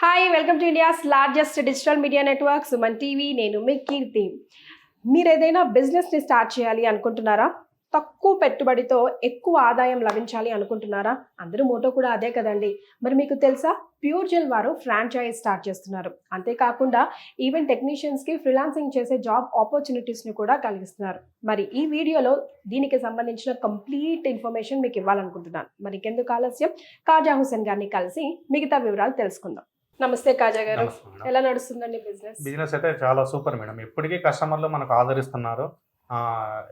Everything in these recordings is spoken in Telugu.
Hi welcome to India's largest digital media network Suman TV. నేను మీ కీర్తి. మీరు ఏదైనా బిజినెస్ని స్టార్ట్ చేయాలి అనుకుంటున్నారా? తక్కువ పెట్టుబడితో ఎక్కువ ఆదాయం లభించాలి అనుకుంటున్నారా? అందరూ మోటో కూడా అదే కదండి. మరి మీకు తెలుసా, ప్యూర్ జెల్ వారు ఫ్రాంచైజ్ స్టార్ట్ చేస్తున్నారు. అంతేకాకుండా ఈవెన్ టెక్నీషియన్స్కి ఫ్రీలాన్సింగ్ చేసే జాబ్ ఆపర్చునిటీస్ని కూడా కలిగిస్తున్నారు. మరి ఈ వీడియోలో దీనికి సంబంధించిన కంప్లీట్ ఇన్ఫర్మేషన్ మీకు ఇవ్వాలనుకుంటున్నాను. మరి ఇంకెందుకు ఆలస్యం, కాజా హుసేన్ గారిని కలిసి మిగతా వివరాలు తెలుసుకుందాం. నమస్తే కాజా గారు, ఎలా నడుస్తుందండి బిజినెస్? బిజినెస్ అయితే చాలా సూపర్ మేడం. ఇప్పటికీ కస్టమర్లు మనకు ఆదరిస్తున్నారు.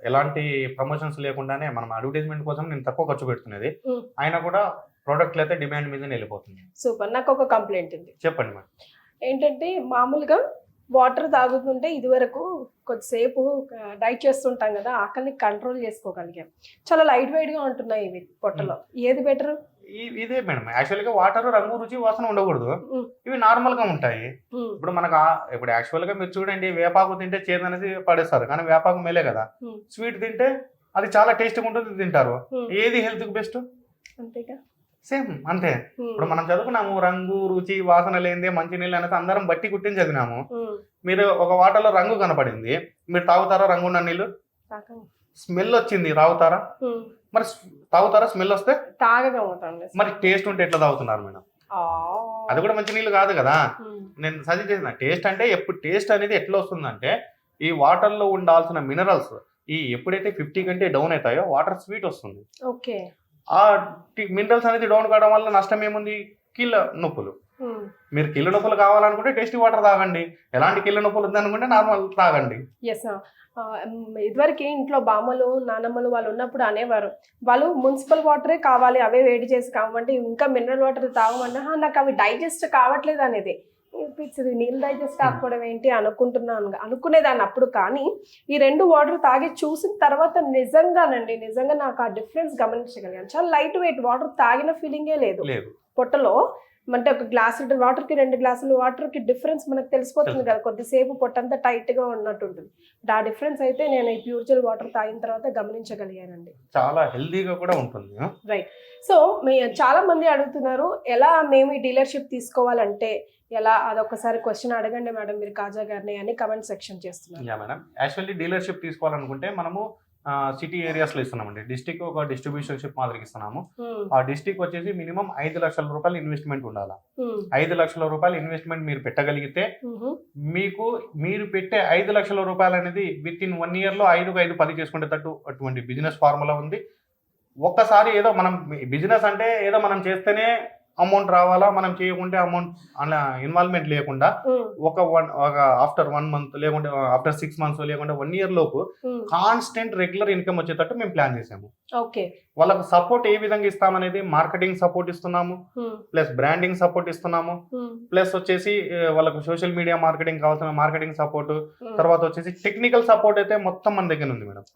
ఎలాంటి ప్రమోషన్స్ లేకుండానే మనం అడ్వర్టైజ్మెంట్ కోసం నేను తక్కువ ఖర్చు పెడుతున్నది, అయినా కూడా ప్రోడక్ట్లు అయితే డిమాండ్ మీదనే వెళ్ళిపోతుంది. సూపర్. నాకు ఒక కంప్లైంట్ ఉంది. చెప్పండి మేడం. ఏంటంటే మామూలుగా వాటర్ తాగుతుంటే ఇదివరకు కొద్దిసేపు డైట్ చేస్తుంటాం కదా, ఆకలిని కంట్రోల్ చేసుకోగలిగాం. చాలా లైట్ వెయిట్ గా ఉంటున్నాయి ఇవి పొట్టలో. ఏది బెటర్? ఇదే మేడం. యాక్చువల్గా వాటర్ రంగు రుచి వాసన ఉండకూడదు, ఇవి నార్మల్ గా ఉంటాయి. ఇప్పుడు మనకు ఇప్పుడు యాక్చువల్ గా మీరు చూడండి, వేపాకు తింటే చేదు అనేది పడేస్తారు, కానీ వేపాకు మేలే కదా. స్వీట్ తింటే అది చాలా టేస్ట్గా ఉంటుంది, తింటారు. ఏది హెల్త్ కి బెస్ట్? అంతేగా, సేమ్ అంతే. ఇప్పుడు మనం చదువుకున్నాము, రంగు రుచి వాసన లేనిదే మంచి నీళ్ళు అనేది అందరం బట్టి కుట్టించి చదివినాము. మీరు ఒక వాటర్లో రంగు కనపడింది, మీరు తాగుతారా? రంగు ఉన్న నీళ్ళు. స్మెల్ వచ్చింది, తాగుతారా? మరి తాగుతారా? స్మెల్ వస్తే తాగగా. మరి టేస్ట్ ఉంటే ఎట్లా తాగుతున్నారు మేడం? అది కూడా మంచి నీళ్ళు కాదు కదా. నేను సజెస్ట్ చేసిన టేస్ట్ అంటే, ఎప్పుడు టేస్ట్ అనేది ఎట్లా వస్తుందంటే, ఈ వాటర్ లో ఉండాల్సిన మినరల్స్ ఎప్పుడైతే 50 కంటే డౌన్ అవుతాయో వాటర్ స్వీట్ వస్తుంది. ఓకే. ఆ మినరల్స్ అనేది డౌన్ కావడం వల్ల నష్టం ఏముంది? కీళ్ళ నొప్పులు. మీరు కీళ్ళ నొప్పులు కావాలనుకుంటే టేస్టీ వాటర్ తాగండి. ఎలాంటి కీళ్ళ నొప్పులు ఉందనుకుంటే నార్మల్ తాగండి. ఎస్. ఇదివరకు ఇంట్లో బామ్మలు నానమ్మలు వాళ్ళు ఉన్నప్పుడు అనేవారు, వాళ్ళు మున్సిపల్ వాటరే కావాలి, అవే వేడి చేసి కావంటే, ఇంకా మినరల్ వాటర్ తాగమంటే నాకు అవి డైజెస్ట్ కావట్లేదు అనేది పిచ్చిది. నీళ్ళు డైజెస్ట్ కాకపోవడం ఏంటి అనుకునేదాన్ని అప్పుడు. కానీ ఈ 2 వాటర్ తాగి చూసిన తర్వాత నిజంగా నాకు ఆ డిఫరెన్స్ గమనించగలిగాను. చాలా లైట్ వెయిట్ వాటర్ తాగిన ఫీలింగే లేదు పొట్టలో. అంటే ఒక గ్లాసు వాటర్కి 2 గ్లాసుల వాటర్కి డిఫరెన్స్ మనకు తెలిసిపోతుంది కదా, కొద్దిసేపు పొట్టంతా టైట్గా ఉన్నట్టు ఉంటుంది. ఆ డిఫరెన్స్ అయితే నేను ఈ ప్యూర్ జెల్ వాటర్ తాగిన తర్వాత గమనించగలిగానండి. చాలా హెల్దీగా కూడా ఉంటుంది. రైట్. సో చాలా మంది అడుగుతున్నారు, ఎలా మేము ఈ డీలర్షిప్ తీసుకోవాలంటే ఎలా? అదొకసారి క్వశ్చన్ అడగండి మేడం మీరు కాజా గారిని అని కమెంట్ సెక్షన్ చేస్తున్నారు. Yeah madam. యాక్చువల్లీ డీలర్షిప్ తీసుకోవాలనుకుంటే మనము సిటీ ఏరియాస్ లో ఇస్తున్నామండి. డిస్ట్రిక్ట్ ఒక డిస్ట్రిబ్యూషన్షిప్ మాదిరికి ఇస్తున్నాము. ఆ డిస్ట్రిక్ట్ వచ్చేసి మినిమం 5 లక్షల రూపాయలు ఇన్వెస్ట్మెంట్ ఉండాలి. 5 లక్షల రూపాయలు ఇన్వెస్ట్మెంట్ మీరు పెట్టగలిగితే, మీరు పెట్టే 5 లక్షల రూపాయలు అనేది విత్ ఇన్ 1 year లో 5 చేసుకునేటట్టు అటువంటి బిజినెస్ ఫార్ములా ఉంది. ఒక్కసారి ఏదో మనం బిజినెస్ అంటే ఏదో మనం చేస్తేనే అమౌంట్ రావాలా, మనం చేయకుంటే అమౌంట్ అలా ఇన్వాల్వ్మెంట్ లేకుండా ఒక ఆఫ్టర్ 1 month లేకుంటే ఆఫ్టర్ 6 months లేకుంటే 1 year లోపు కాన్స్టెంట్ రెగ్యులర్ ఇన్కమ్ వచ్చేటట్టు మేము ప్లాన్ చేసాము. వాళ్ళకు సపోర్ట్ ఏ విధంగా ఇస్తామనేది, మార్కెటింగ్ సపోర్ట్ ఇస్తున్నాము, ప్లస్ బ్రాండింగ్ సపోర్ట్ ఇస్తున్నాము, ప్లస్ వచ్చేసి వాళ్ళకు సోషల్ మీడియా మార్కెటింగ్ కావాల్సిన మార్కెటింగ్ సపోర్ట్, తర్వాత వచ్చేసి టెక్నికల్ సపోర్ట్ అయితే మొత్తం మన దగ్గర ఉంది మేడం.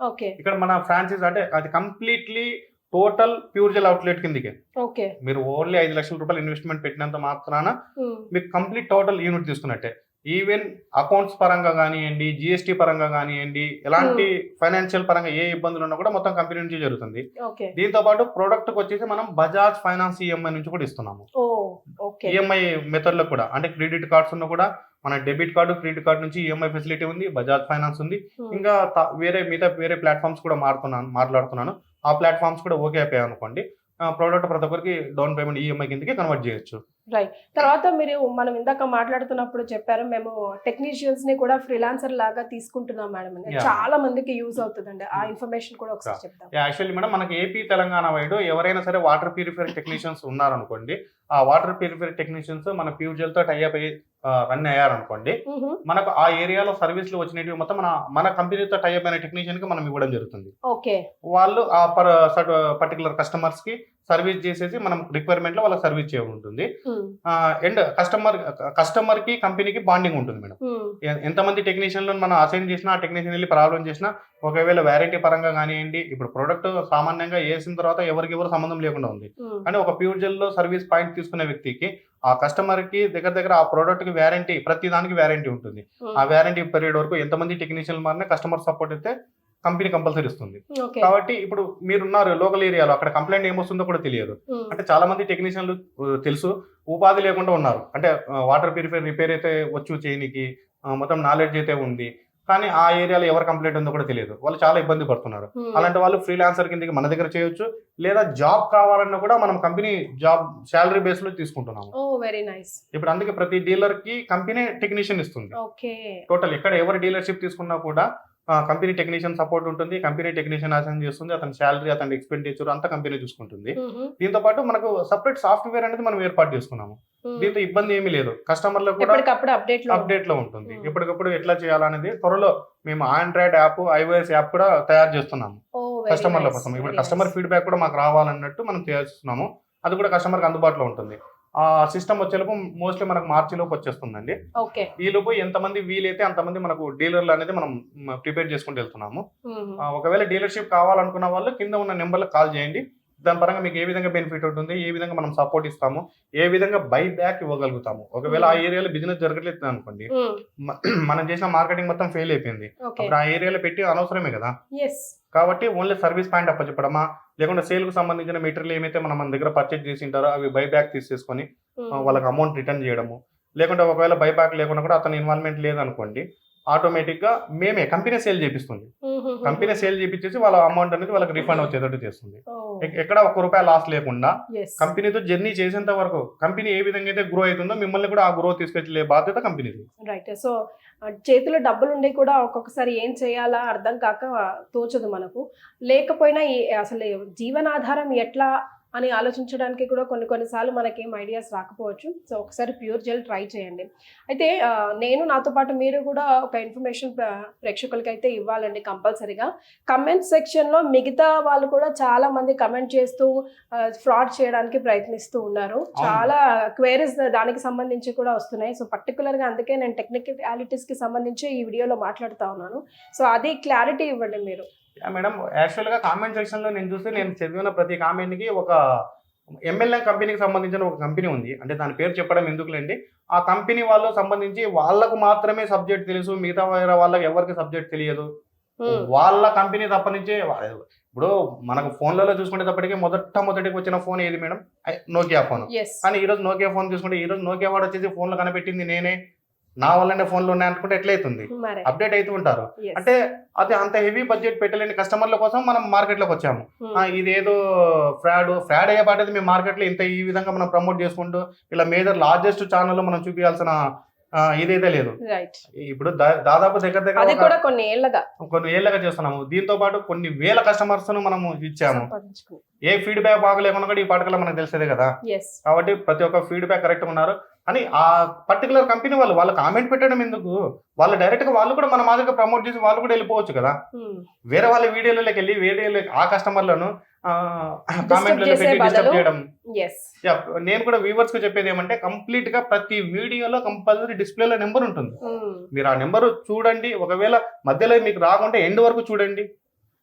ఇక్కడ మన ఫ్రాంచైజ్ అంటే అది completely total pure gel outlet కిందకే. మీరు ఓన్లీ 5 లక్షల రూపాయలు ఇన్వెస్ట్మెంట్ పెట్టినంత మాత్రాన మీకు కంప్లీట్ టోటల్ యూనిట్ తీసుకున్నట్టే. ఈవెన్ అకౌంట్స్ పరంగా కానివ్వండి, జిఎస్టీ పరంగా కానివ్వండి, ఎలాంటి ఫైనాన్షియల్ పరంగా ఏ ఇబ్బందులు ఉన్నా కూడా మొత్తం కంపెనీ నుంచి జరుగుతుంది. దీంతో పాటు ప్రోడక్ట్ వచ్చేసి మనం బజాజ్ ఫైనాన్స్ ఈఎంఐ నుంచి కూడా ఇస్తున్నాము. ఈఎంఐ మెథడ్ లో కూడా, అంటే క్రెడిట్ కార్డ్స్ ఉన్న కూడా మన డెబిట్ కార్డు, క్రెడిట్ కార్డు నుంచి ఈఎంఐ ఫెసిలిటీ ఉంది, బజాజ్ ఫైనాన్స్ ఉంది. ఇంకా వేరే ప్లాట్ఫామ్స్ కూడా మాట్లాడుతున్నాను. ఆ ప్లాట్ఫామ్స్ కూడా ఓకే అయిపోయాయి అనుకోండి, ప్రోడక్ట్ ప్రతి ఒక్కరికి డౌన్ పేమెంట్ ఈఎంఐ కిందకి కన్వర్ట్ చేయొచ్చు. రైట్. తర్వాత మనం ఇందాక మాట్లాడుతున్నప్పుడు చెప్పారు, మేము టెక్నీషియన్స్ ని కూడా ఫ్రీలాన్సర్ లాగా తీసుకుంటున్నాం మేడం. చాలా మందికి యూజ్ అవుతుందండి, ఆ ఇన్ఫర్మేషన్ కూడా ఒకసారి చెప్తాం. యాక్చువల్లీ మేడం, మనకి ఏపీ తెలంగాణ వైడ్ ఎవరైనా సరే వాటర్ ప్యూరిఫైర్ టెక్నీషియన్స్ ఉన్నారనుకోండి, ఆ వాటర్ ప్యూరిఫైర్ టెక్నీషియన్స్ మన ప్యూర్ జెల్ తో టైఅప్ అయ్యి రన్ అయ్యారనుకోండి, మనకు ఆ ఏరియాలో సర్వీస్లు వచ్చినవి మొత్తం మన కంపెనీతో టైఅప్ అయిన టెక్నీషియన్ కి మనం ఇవ్వడం జరుగుతుంది. వాళ్ళు ఆ పర్టికులర్ కస్టమర్స్ కి సర్వీస్ చేసేసి మనం రిక్వైర్మెంట్ లో వాళ్ళకి సర్వీస్ చేయ ఉంటుంది. అండ్ కస్టమర్ కి కంపెనీకి బాండింగ్ ఉంటుంది మేడం. ఎంతమంది టెక్నీషియన్లను మనం అసైన్ చేసినా, ఆ టెక్నీషియన్ వెళ్ళి ప్రాబ్లం చేసినా, ఒకవేళ వ్యారంటీ పరంగా కానివ్వండి, ఇప్పుడు ప్రోడక్ట్ సామాన్యంగా వేసిన తర్వాత ఎవరికెవరు సంబంధం లేకుండా ఉంది, కానీ ఒక ప్యూర్ జెల్ లో సర్వీస్ పాయింట్ తీసుకునే వ్యక్తికి, ఆ కస్టమర్ కి దగ్గర ఆ ప్రోడక్ట్ కి వ్యారంటీ, ప్రతి దానికి వ్యారంటీ ఉంటుంది. ఆ వ్యారంటీ పీరియడ్ వరకు ఎంతమంది టెక్నీషియన్ మారినా కస్టమర్ సపోర్ట్ అయితే కంపెనీ కంపల్సరీ ఇస్తుంది. ఓకే. కాబట్టి ఇప్పుడు మీరున్నారు లోకల్ ఏరియాలో, అక్కడ కంప్లైంట్ ఏమొస్తుందో కూడా తెలియదు. అంటే చాలా మంది టెక్నీషియన్లు తెలుసు, ఉపాధి లేకుండా ఉన్నారు. అంటే వాటర్ ప్యూరిఫైర్ రిపేర్ అయితే వచ్చు చేయనికి, మొత్తం నాలెడ్జ్ అయితే ఉంది. కానీ ఆ ఏరియాలో ఎవరు కంప్లైంట్ ఉందో కూడా తెలియదు. వాళ్ళు చాలా ఇబ్బంది పడుతున్నారు. అలాంటి వాళ్ళు ఫ్రీలాన్సర్ కిందకి మన దగ్గర చేయొచ్చు, లేదా జాబ్ కావాలన్నా కూడా మనం కంపెనీ జాబ్ శాలరీ బేస్ లో తీసుకుంటున్నాము. ఓ వెరీ నైస్. ఇప్పుడు అందుకే ప్రతి డీలర్ కి కంపెనీ టెక్నీషియన్ ఇస్తుంది. ఓకే. టోటల్ ఎక్కడ ఎవరు డీలర్షిప్ తీసుకున్నా కూడా కంపెనీ టెక్నీషియన్ సపోర్ట్ ఉంటుంది. కంపెనీ టెక్నీషియన్ అసైన్ చేస్తుంది. అతని శాలరీ, అతని ఎక్స్పెండిచర్ అంతా కంపెనీ చూసుకుంటుంది. దీంతో పాటు మనకు సపరేట్ సాఫ్ట్వేర్ అనేది మనం ఏర్పాటు చేసుకున్నాము. దీంతో ఇబ్బంది ఏమీ లేదు. కస్టమర్లకు కూడా అప్డేట్ లో ఉంటుంది. ఎప్పటికప్పుడు ఎట్లా చేయాలనేది త్వరలో మేము ఆండ్రాయిడ్ యాప్, iOS యాప్ కూడా తయారు చేస్తున్నాము కస్టమర్ల కోసం. ఇప్పుడు కస్టమర్ ఫీడ్బ్యాక్ కూడా మాకు రావాలన్నట్టు మనం చేస్తున్నాము. అది కూడా కస్టమర్కి అందుబాటులో ఉంటుంది. ఆ సిస్టమ్ వచ్చేలోపు మోస్ట్లీ మనకు మార్చి లోపు వచ్చేస్తుందండి. ఈ లోపు ఎంతమంది వీలైతే అంతమంది మనకు డీలర్లు అనేది మనం ప్రిపేర్ చేసుకుంటూ వెళ్తున్నాము. ఒకవేళ డీలర్షిప్ కావాలనుకున్న వాళ్ళు కింద ఉన్న నెంబర్లకు కాల్ చేయండి. దాని పరంగా మీకు ఏ విధంగా బెనిఫిట్ ఉంటుంది, ఏ విధంగా మనం సపోర్ట్ ఇస్తాము, ఏ విధంగా బై బ్యాక్ ఇవ్వగలుగుతాము. ఒకవేళ ఆ ఏరియాలో బిజినెస్ జరగట్లేదు అనుకోండి, మనం చేసిన మార్కెటింగ్ మొత్తం ఫెయిల్ అయిపోయింది, అప్పుడు ఆ ఏరియాలో పెట్టి అనవసరమే కదా. కాబట్టి ఓన్లీ సర్వీస్ పాయింట్ అప్పచెప్పడమా, లేకుంటే సేల్ కు సంబంధించిన మెటీరియల్ ఏమైతే మనం మన దగ్గర పర్చేజ్ చేసి ఉంటారో అవి బై బ్యాక్ తీసేసుకొని వాళ్ళకి అమౌంట్ రిటర్న్ చేయడము. లేకుంటే ఒకవేళ బై బ్యాక్ లేకుండా కూడా అతని ఇన్వాల్వ్మెంట్ లేదనుకోండి, ఆటోమేటిక్ గా మేమే కంపెనీ సేల్ చేపిస్తుంది. కంపెనీ సేల్ చేపించేసి వాళ్ళ అమౌంట్ అనేది వాళ్ళకి రిఫండ్ వచ్చేటట్టు చేస్తుంది. ఎక్కడ ₹1 లాస్ లేకుండా కంపెనీతో జర్నీ చేసేంత వరకు కంపెనీ ఏ విధంగా అయితే గ్రో అవుతుందో మిమ్మల్ని కూడా ఆ గ్రో తీసుకొచ్చే బాధ్యత కంపెనీది. రైట్. సో చేతిలో డబ్బులు ఉండి కూడా ఒక్కొక్కసారి ఏం చేయాలా అర్థం కాక తోచదు మనకు. లేకపోయినా అసలు జీవనాధారం ఎట్లా అని ఆలోచించడానికి కూడా కొన్నిసార్లు మనకేం ఐడియాస్ రాకపోవచ్చు. సో ఒకసారి ప్యూర్ జెల్ ట్రై చేయండి. అయితే నేను నాతో పాటు మీరు కూడా ఒక ఇన్ఫర్మేషన్ ప్రేక్షకులకి అయితే ఇవ్వాలండి కంపల్సరీగా. కమెంట్ సెక్షన్లో మిగతా వాళ్ళు కూడా చాలా మంది కమెంట్ చేస్తూ ఫ్రాడ్ చేయడానికి ప్రయత్నిస్తూ ఉన్నారు. చాలా క్వైరీస్ దానికి సంబంధించి కూడా వస్తున్నాయి. సో పర్టికులర్గా అందుకే నేను టెక్నికలిటీస్కి సంబంధించి ఈ వీడియోలో మాట్లాడుతూ ఉన్నాను. సో అది క్లారిటీ ఇవ్వండి మీరు. మేడం, యాక్చువల్ గా కామెంట్ సెక్షన్ లో నేను చూస్తే నేను చదివిన ప్రతి కామెంట్ కి ఒక MLM కంపెనీకి సంబంధించిన ఒక కంపెనీ ఉంది. అంటే దాని పేరు చెప్పడం ఎందుకులేండి. ఆ కంపెనీ వాళ్ళు సంబంధించి వాళ్ళకు మాత్రమే సబ్జెక్ట్ తెలుసు, మిగతా వేరే వాళ్ళకి ఎవరికి సబ్జెక్ట్ తెలియదు. వాళ్ళ కంపెనీ తప్పనించి ఇప్పుడు మనకు ఫోన్లలో చూసుకుంటే తప్పటికి మొదటికి వచ్చిన ఫోన్ ఏది మేడం? Nokia phone. కానీ ఈ రోజు నోకియా ఫోన్ చూసుకుంటే ఈ రోజు నోకియా వాడు వచ్చేసి ఫోన్ లో కనిపెట్టింది నేనే, నా వల్లనే ఫోన్లు ఉన్నాయి అనుకుంటే ఎట్లయితుంది? అప్డేట్ అవుతూ ఉంటారు. అంటే అది అంత హెవీ బడ్జెట్ పెట్టలేని కస్టమర్ల కోసం మనం మార్కెట్ లోకి వచ్చాము. ఇదేదో ఫ్రాడ్ అయ్యే పాటది మేము మార్కెట్ లో ఇంత ఈ విధంగా మనం ప్రమోట్ చేసుకుంటూ ఇలా మేజర్ లార్జెస్ట్ ఛానల్ మనం చూపించాల్సిన ఇదైతే లేదు. ఇప్పుడు దాదాపు దగ్గర కొన్ని ఏళ్ళగా చేస్తున్నాము. దీంతో పాటు కొన్ని వేల కస్టమర్స్ మనము ఇచ్చాము. ఏ ఫీడ్బ్యాక్ బాగలేకుండా కూడా ఈ పాటకల్లా మనకు తెలిసేదే కదా. కాబట్టి ప్రతి ఒక్క ఫీడ్బ్యాక్ కరెక్ట్ ఉన్నారు అని ఆ పర్టికులర్ కంపెనీ వాళ్ళ కామెంట్ పెట్టడం ఎందుకు? వాళ్ళు డైరెక్ట్ గా వాళ్ళు కూడా మన మాదిరిగా ప్రమోట్ చేసి వాళ్ళు కూడా వెళ్ళిపోవచ్చు కదా. వేరే వాళ్ళ వీడియోలోకి వెళ్ళి ఆ కస్టమర్లను కామెంట్లలో పెట్టి డిస్టర్బ్ చేయడం. నేను కూడా వ్యూవర్స్ కు చెప్పేది ఏమంటే, కంప్లీట్ గా ప్రతి వీడియోలో కంపల్సరీ డిస్ప్లేలో నెంబర్ ఉంటుంది. మీరు ఆ నెంబర్ చూడండి. ఒకవేళ మధ్యలో మీకు రాకుంటే ఎండ్ వరకు చూడండి.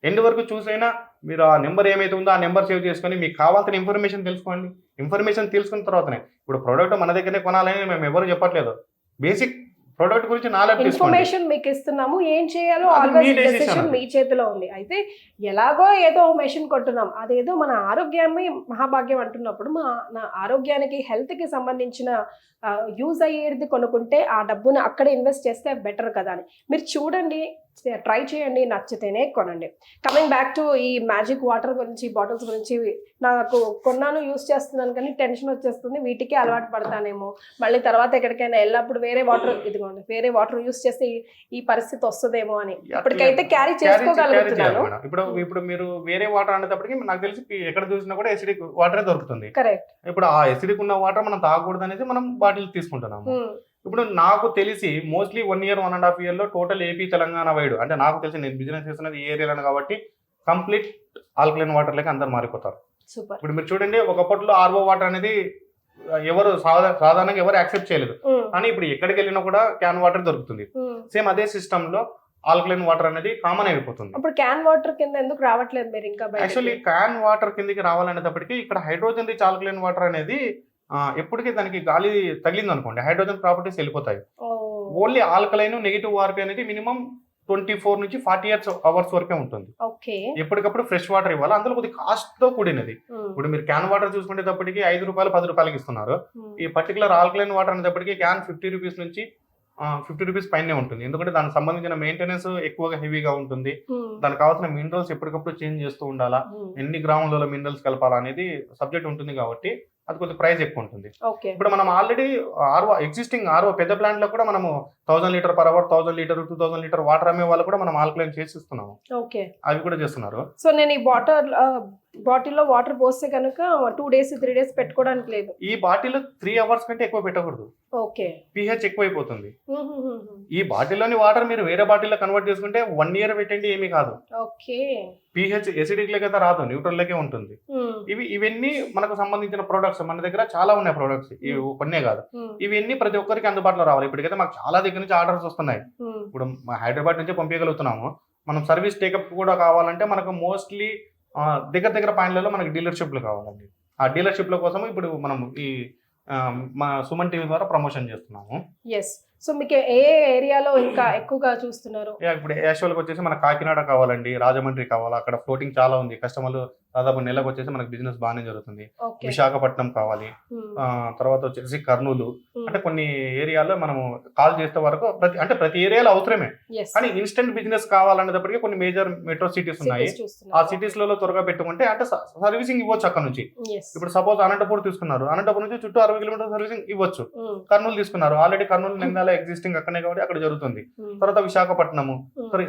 ఎండ్ వరకు చూసైనా మీరు ఆ నెంబర్ ఏమైతే ఉందో ఆ నెంబర్ సేవ్ చేసుకొని మీకు కావాల్సిన ఇన్ఫర్మేషన్ తెలుసుకోండి. ఇన్ఫర్మేషన్ తెలుసుకున్న తర్వాతనే ఇప్పుడు ప్రోడక్ట్ మన దగ్గరనే కొనాలని మేము ఎవరు చెప్పట్లేదు. బేసిక్ ప్రోడక్ట్ గురించి నాలెడ్జ్ ఇన్ఫర్మేషన్ మీకు ఇస్తున్నాము. ఏం చేయాలో ఆల్వేస్ డెసిషన్ మీ చేతిలో ఉంది. అయితే ఎలాగో ఏదో మెషిన్ కొంటున్నాం, అదేదో మన ఆరోగ్యాన్ని మహాభాగ్యం అంటున్నప్పుడు నా ఆరోగ్యానికి హెల్త్కి సంబంధించిన యూజ్ అయ్యేది కొనుక్కుంటే ఆ డబ్బుని అక్కడ ఇన్వెస్ట్ చేస్తే బెటర్ కదా అని మీరు చూడండి, ట్రై చేయండి, నచ్చితేనే కొనండి. కమింగ్ బ్యాక్ టు ఈ మ్యాజిక్ వాటర్ గురించి, బాటిల్స్ గురించి, నాకు కొన్నాను యూస్ చేస్తున్నాను కానీ టెన్షన్ వచ్చేస్తుంది, వీటికి అలవాటు పడతానేమో, మళ్ళీ తర్వాత ఎక్కడికైనా వెళ్ళినప్పుడు వేరే వాటర్ యూస్ చేస్తే ఈ పరిస్థితి వస్తుందేమో అని ఇప్పటికైతే క్యారీ చేసుకోగలుగుతున్నాను. ఇప్పుడు మీరు వేరే వాటర్ అనేటప్పటికి నాకు తెలిసి ఎక్కడ చూసినా కూడా ఎసిడిక్ వాటరే దొరుకుతుంది. కరెక్ట్. ఇప్పుడు ఆ ఎసిడిక్ ఉన్న వాటర్ మనం తాగకూడదు అనేది మనం బాటిల్ తీసుకుంటున్నాము. ఇప్పుడు నాకు తెలిసి మోస్ట్లీ 1 year 1.5 year లో టోటల్ ఏపీ తెలంగాణ వైడ్, అంటే నాకు తెలిసి నేను బిజినెస్ చేస్తున్నది ఈ ఏరియాలో కాబట్టి కంప్లీట్ ఆల్కలైన్ వాటర్ లెక్క అందరు మారిపోతారు. ఇప్పుడు మీరు చూడండి, ఒకప్పట్లో ఆర్ఓ వాటర్ అనేది ఎవరు సాధారణంగా ఎవరు యాక్సెప్ట్ చేయలేదు. కానీ ఇప్పుడు ఎక్కడికి వెళ్ళినా కూడా క్యాన్ వాటర్ దొరుకుతుంది. సేమ్ అదే సిస్టమ్ లో ఆల్కలైన్ వాటర్ అనేది కామన్ అయిపోతుంది. ఇప్పుడు క్యాన్ వాటర్ కింద ఎందుకు రావట్లేదు మీరు ఇంకా? యాక్చువల్లీ క్యాన్ వాటర్ కిందకి రావాలనేటప్పటికి ఇక్కడ హైడ్రోజన్ రిచ్ ఆల్కలైన్ వాటర్ అనేది ఎప్పటికీ దానికి గాలి తగిలింది అనుకోండి హైడ్రోజన్ ప్రాపర్టీస్ వెళ్ళిపోతాయి. ఓన్లీ ఆల్కలైన్ నెగిటివ్ ఆర్పీ అనేది మినిమం 24 నుంచి 40 అవర్స్ వరకే ఉంటుంది. ఓకే. ఎప్పటికప్పుడు ఫ్రెష్ వాటర్ ఇవ్వాలి. అందులో కొద్ది కాస్ట్ తో కూడినది. ఇప్పుడు మీరు క్యాన్ వాటర్ చూసుకునేటప్పటికి ₹5 ₹10 ఇస్తున్నారు. ఈ పర్టికులర్ ఆల్కలైన్ వాటర్ అనేటప్పటికి క్యాన్ ₹50 నుంచి ₹50 పైనే ఉంటుంది. ఎందుకంటే దానికి సంబంధించిన మెయింటెనెన్స్ ఎక్కువగా హెవీగా ఉంటుంది. దానికి కావాల్సిన మినరల్స్ ఎప్పటికప్పుడు చేంజ్ చేస్తూ ఉండాలా, ఎన్ని గ్రాముల మినరల్స్ కలపాలా అనేది సబ్జెక్ట్ ఉంటుంది కాబట్టి అది కొంచెం ప్రైస్ ఎక్కువ ఉంటుంది. ఇప్పుడు మనం ఆల్రెడీ ఎగ్జిస్టింగ్ పెద్ద ప్లాంట్ లో కూడా మనము 1000 litre per hour, 1000 litre, 2000 litre water అమ్మే వాళ్ళు కూడా మనం ఆల్కలైన్ చేసి ఇస్తున్నాము. అవి కూడా చేస్తున్నారు. సో నేను ఈ బాటిల్లో వాటర్ పోస్తే కనుక 2 days 3 days పెట్టుకోవడానికి లేదు. ఈ బాటిల్ 3 hours కంటే ఎక్కువ పెట్టకూడదు. ఓకే. pH ఎక్కువైపోతుంది. ఈ బాటిల్లోని వాటర్ మీరు వేరే బాటిల్లో కన్వర్ట్ చేసుకుంటే 1 year పెట్టండి ఏమీ కాదు. ఓకే. pH ఎసిడిక్ లెక్క రాదు, న్యూట్రల్ లెక్కే ఉంటుంది. ఇవన్నీ మనకు సంబంధించిన ప్రొడక్ట్స్ మన దగ్గర చాలా ఉన్నాయి. ప్రొడక్ట్స్ ఇవి కొన్నే కాదు, ఇవన్నీ ప్రతి ఒక్కరికి అందుబాటులో రావాలి. ఇప్పటికైతే మాకు చాలా దగ్గర నుంచి ఆర్డర్స్ వస్తున్నాయి. ఇప్పుడు మా హైదరాబాద్ నుంచి పంపించగలుగుతున్నాము. మనం సర్వీస్ టేకప్ కూడా కావాలంటే మనకు మోస్ట్లీ దగ్గర పాయింట్లలో మనకి డీలర్షిప్లు కావాలండి. ఆ డీలర్షిప్ల కోసం ఇప్పుడు మనం ఈ మా సుమన్ టీవీ ద్వారా ప్రమోషన్ చేస్తున్నాము. సో మీకు ఏ ఏరియాలో ఇంకా ఎక్కువగా చూస్తున్నారు? ఇప్పుడు యాక్చువల్గా వచ్చేసి మన కాకినాడ కావాలండి, రాజమండ్రి కావాలా, అక్కడ ఫ్లోటింగ్ చాలా ఉంది. కస్టమర్లు దాదాపు నెలకు వచ్చేసి మనకి బిజినెస్ బాగానే జరుగుతుంది. విశాఖపట్నం కావాలి, తర్వాత వచ్చేసి కర్నూలు, అంటే కొన్ని ఏరియాలో మనము కాల్ చేసే వరకు ప్రతి ఏరియాలో అవసరమే. కానీ ఇన్స్టెంట్ బిజినెస్ కావాలనేటప్పటికీ కొన్ని మేజర్ మెట్రో సిటీస్ ఉన్నాయి. ఆ సిటీస్ లలో త్వరగా పెట్టుకుంటే అంటే సర్వీసింగ్ ఇవ్వచ్చు అక్కడ నుంచి. ఇప్పుడు సపోజ్ అనంతపూర్ తీసుకున్నారు, అనంతపూర్ నుంచి చుట్టూ 60 కిలోమీటర్ సర్వీసింగ్ ఇవ్వచ్చు. కర్నూలు తీసుకున్నారు, ఆల్రెడీ కర్నూలు నిందాల ఎగ్జిస్టింగ్ అక్కడే కాబట్టి అక్కడ జరుగుతుంది. తర్వాత విశాఖపట్నము,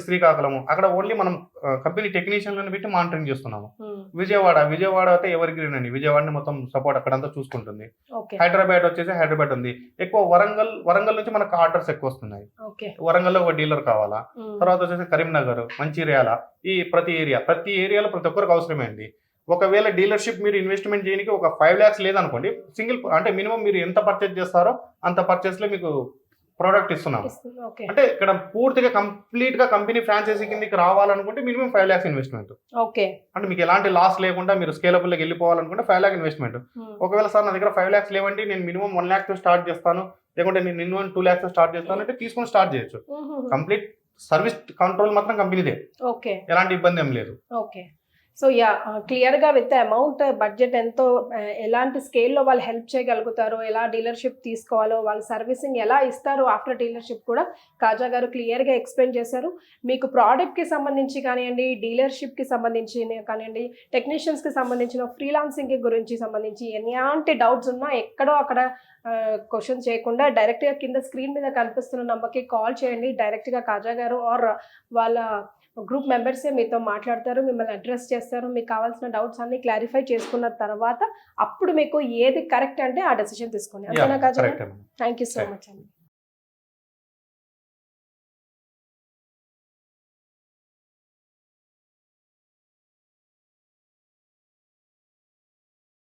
శ్రీకాకుళము, అక్కడ ఓన్లీ మనం కంపెనీ టెక్నీషియన్లను పెట్టి మానిటరింగ్ చేస్తున్నాము. విజయవాడ అయితే ఎవరి గ్రీన్ అండి, విజయవాడని మొత్తం సపోర్ట్ అక్కడంతా చూసుకుంటుంది. హైదరాబాద్ వచ్చేసి హైదరాబాద్ ఉంది. ఎక్కువ వరంగల్ నుంచి మనకు ఆర్డర్స్ ఎక్కువ వస్తున్నాయి. వరంగల్ లో ఒక డీలర్ కావాలా. తర్వాత వచ్చేసి కరీంనగర్, మంచిర్యాల, ఈ ప్రతి ఏరియాలో ప్రతి ఒక్కరికి అవసరమే అండి. ఒకవేళ డీలర్షిప్ మీరు ఇన్వెస్ట్మెంట్ చేయడానికి ఒక 5 lakhs లేదనుకోండి, సింగిల్ అంటే మినిమం మీరు ఎంత పర్చేజ్ చేస్తారో అంత పర్చేస్ లో మీకు ప్రోడక్ట్ ఇస్తున్నాము. అంటే ఇక్కడ పూర్తిగా కంప్లీట్ గా కంపెనీ ఫ్రాంచైజీ కిందకి రావాలనుకుంటే మినిమం 5 lakhs ఇన్వెస్ట్మెంట్. అంటే మీకు ఎలాంటి లాస్ లేకుండా మీరు స్కేలబుల్ లోకి వెళ్ళిపోవాలనుకుంటే 5 lakh ఇన్వెస్ట్మెంట్. ఒకవేళ సార్ నా దగ్గర 5 lakhs లేవండి, నేను మినిమం 1 lakh తో స్టార్ట్ చేస్తాను, లేకుంటే నేను మినిమం 2 lakhs తో స్టార్ట్ చేస్తాను అంటే తీసుకొని స్టార్ట్ చేయొచ్చు. కంప్లీట్ సర్వీస్ కంట్రోల్ మాత్రం కంపెనీదే, ఎలాంటి ఇబ్బంది ఏం లేదు. సో క్లియర్గా విత్ అమౌంట్ బడ్జెట్ ఎంతో, ఎలాంటి స్కేల్లో వాళ్ళు హెల్ప్ చేయగలుగుతారో, ఎలా డీలర్షిప్ తీసుకోవాలో, వాళ్ళు సర్వీసింగ్ ఎలా ఇస్తారో ఆఫ్టర్ డీలర్షిప్ కూడా కాజా గారు క్లియర్గా ఎక్స్ప్లెయిన్ చేశారు. మీకు ప్రోడక్ట్కి సంబంధించి కానివ్వండి, డీలర్షిప్కి సంబంధించి కానివ్వండి, టెక్నీషియన్స్కి సంబంధించిన ఫ్రీలాన్సింగ్ గురించి సంబంధించి ఎలాంటి డౌట్స్ ఉన్నా ఎక్కడో అక్కడ క్వశ్చన్ చేయకుండా డైరెక్ట్గా కింద స్క్రీన్ మీద కనిపిస్తున్న నంబర్కి కాల్ చేయండి. డైరెక్ట్గా కాజా గారు ఆర్ వాళ్ళ గ్రూప్ మెంబర్సే మీతో మాట్లాడతారు, మిమ్మల్ని అడ్రస్ చేస్తారు. మీకు కావాల్సిన డౌట్స్ అన్ని క్లారిఫై చేసుకున్న తర్వాత అప్పుడు మీకు ఏది కరెక్ట్ అంటే ఆ డెసిషన్ తీసుకోండి. అంతేనా కాజా? థ్యాంక్ యూ సో మచ్ అండి.